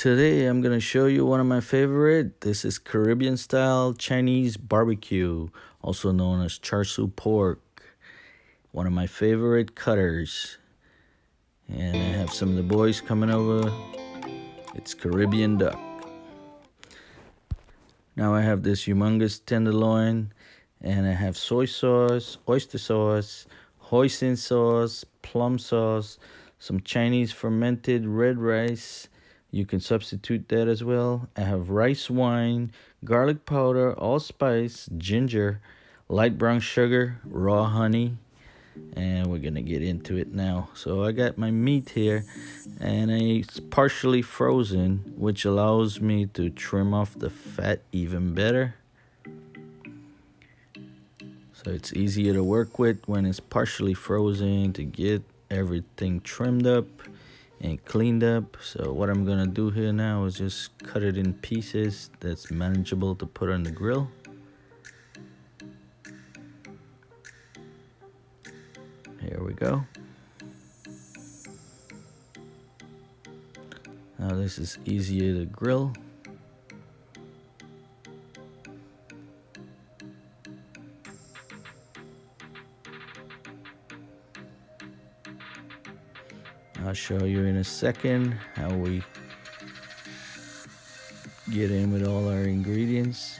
Today I'm gonna show you one of my favorite. This is Caribbean style Chinese barbecue, also known as char siu pork. One of my favorite cutters. And I have some of the boys coming over. It's Caribbean duck. Now I have this humongous tenderloin, and I have soy sauce, oyster sauce, hoisin sauce, plum sauce, some Chinese fermented red rice. You can substitute that as well. I have rice wine, garlic powder, allspice, ginger, light brown sugar, raw honey, and we're gonna get into it now. So I got my meat here, and it's partially frozen, which allows me to trim off the fat even better. So it's easier to work with when it's partially frozen to get everything trimmed up and cleaned up. So what I'm gonna do here now is just cut it in pieces that's manageable to put on the grill. Here we go. Now this is easier to grill. I'll show you in a second how we get in with all our ingredients.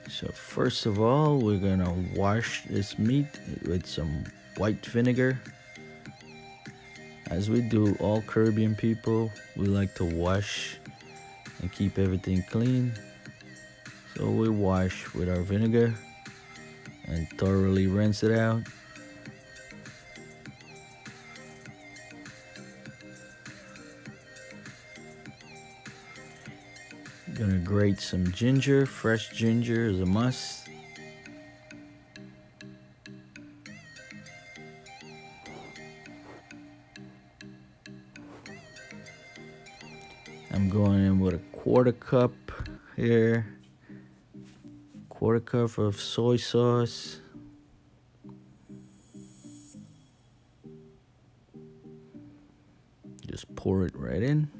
So first of all, we're gonna wash this meat with some white vinegar. As we do, all Caribbean people, we like to wash and keep everything clean. So we wash with our vinegar and thoroughly rinse it out. Gonna grate some ginger. Fresh ginger is a must. I'm going in with a quarter cup here. Quarter cup of soy sauce. Just pour it right in.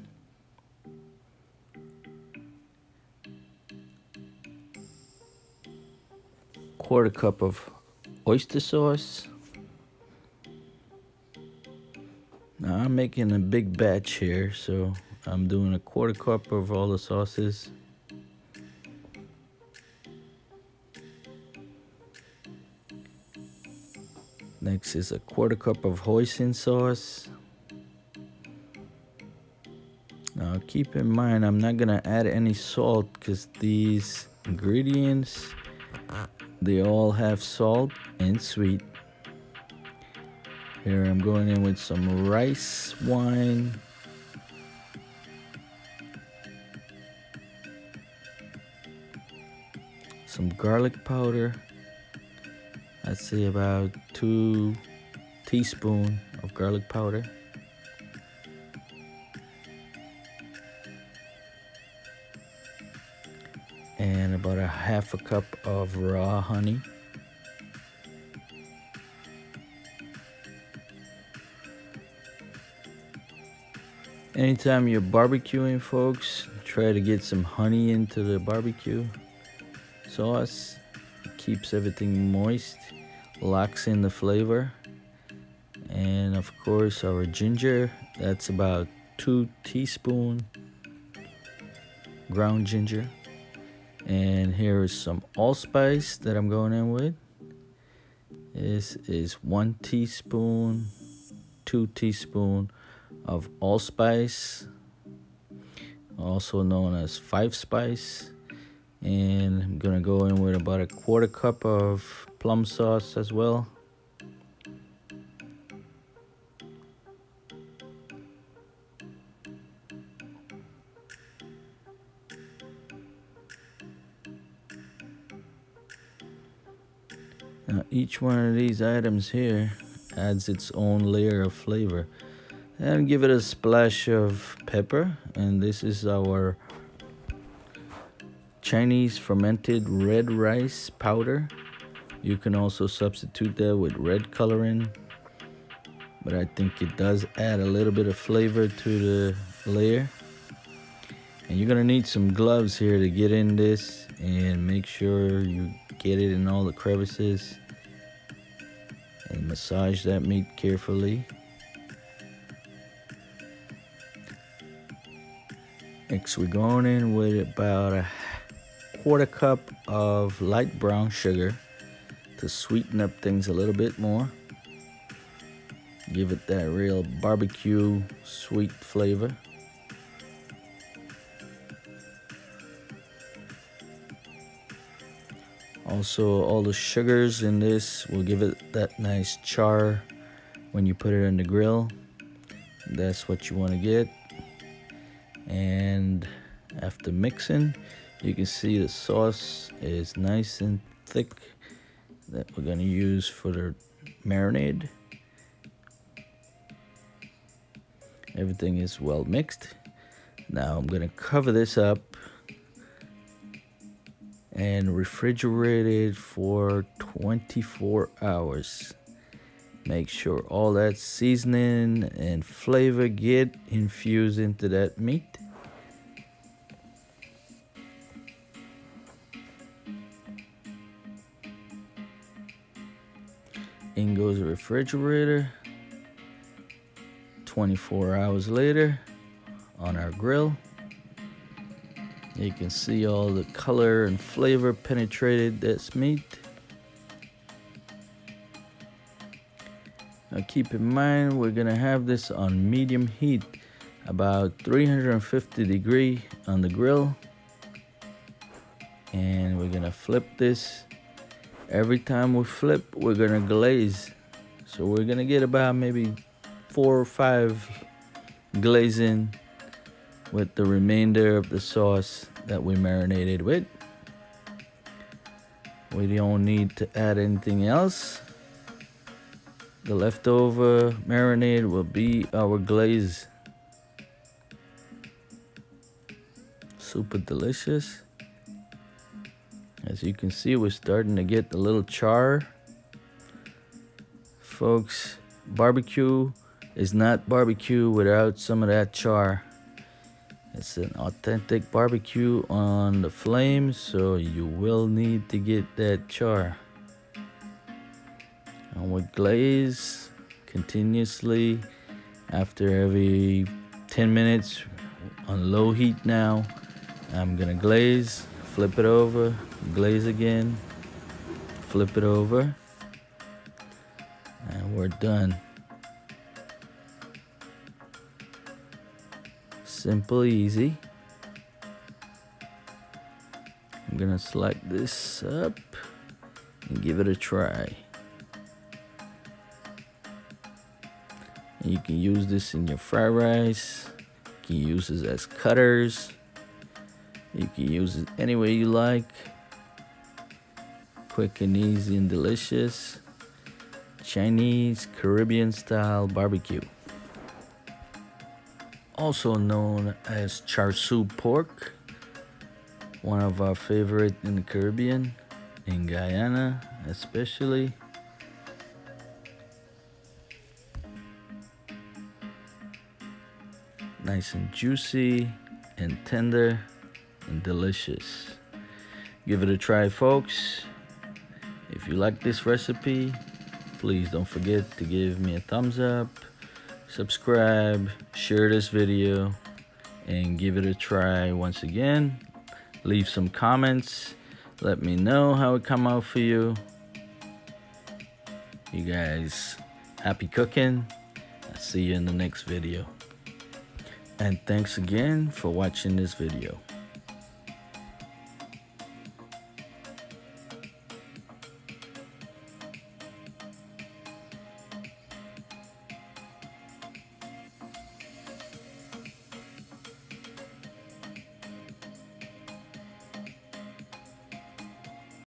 Quarter cup of oyster sauce. Now I'm making a big batch here, so I'm doing a quarter cup of all the sauces. Next is a quarter cup of hoisin sauce. Now keep in mind, I'm not gonna add any salt because these ingredients, they all have salt and sweet. Here I'm going in with some rice wine. Some garlic powder. I'd say about 2 teaspoons of garlic powder. And about a half a cup of raw honey. Anytime you're barbecuing, folks, try to get some honey into the barbecue sauce. It keeps everything moist, locks in the flavor. And of course our ginger, that's about 2 teaspoons ground ginger. And here is some allspice that I'm going in with. This is 1 teaspoon, 2 teaspoons of allspice, also known as 5 spice. And I'm gonna go in with about a quarter cup of plum sauce as well. Now each one of these items here adds its own layer of flavor. And give it a splash of pepper. And this is our Chinese fermented red rice powder. You can also substitute that with red coloring but I think it does add a little bit of flavor to the layer. And you're gonna need some gloves here to get in this and make sure you get it in all the crevices and massage that meat carefully. Next, we're going in with about a quarter cup of light brown sugar to sweeten up things a little bit more. Give it that real barbecue sweet flavor. Also, all the sugars in this will give it that nice char when you put it on the grill. That's what you want to get. And after mixing, you can see the sauce is nice and thick that we're going to use for the marinade. Everything is well mixed. Now I'm going to cover this up and refrigerate it for 24 hours. Make sure all that seasoning and flavor get infused into that meat. In goes the refrigerator. 24 hours later on our grill. You can see all the color and flavor penetrated this meat. Now keep in mind, we're gonna have this on medium heat, about 350 degrees on the grill. And we're gonna flip this. Every time we flip, we're gonna glaze. So we're gonna get about maybe 4 or 5 glazing with the remainder of the sauce that we marinated with. We don't need to add anything else. The leftover marinade will be our glaze. Super delicious. As you can see, we're starting to get a little char. Folks, barbecue is not barbecue without some of that char. It's an authentic barbecue on the flame, so you will need to get that char. And we glaze continuously after every 10 minutes on low heat now. I'm gonna glaze, flip it over, glaze again, flip it over, and we're done. Simple, easy. I'm gonna select this up and give it a try. You can use this in your fried rice. You can use this as cutters. You can use it any way you like. Quick and easy and delicious. Chinese Caribbean style barbecue. Also known as char siu pork. One of our favorite in the Caribbean, in Guyana especially. Nice and juicy and tender and delicious. Give it a try, folks. If you like this recipe, please don't forget to give me a thumbs up, subscribe, share this video, and give it a try once again. Leave some comments. Let me know how it come out for you. You guys, happy cooking. I'll see you in the next video. And thanks again for watching this video.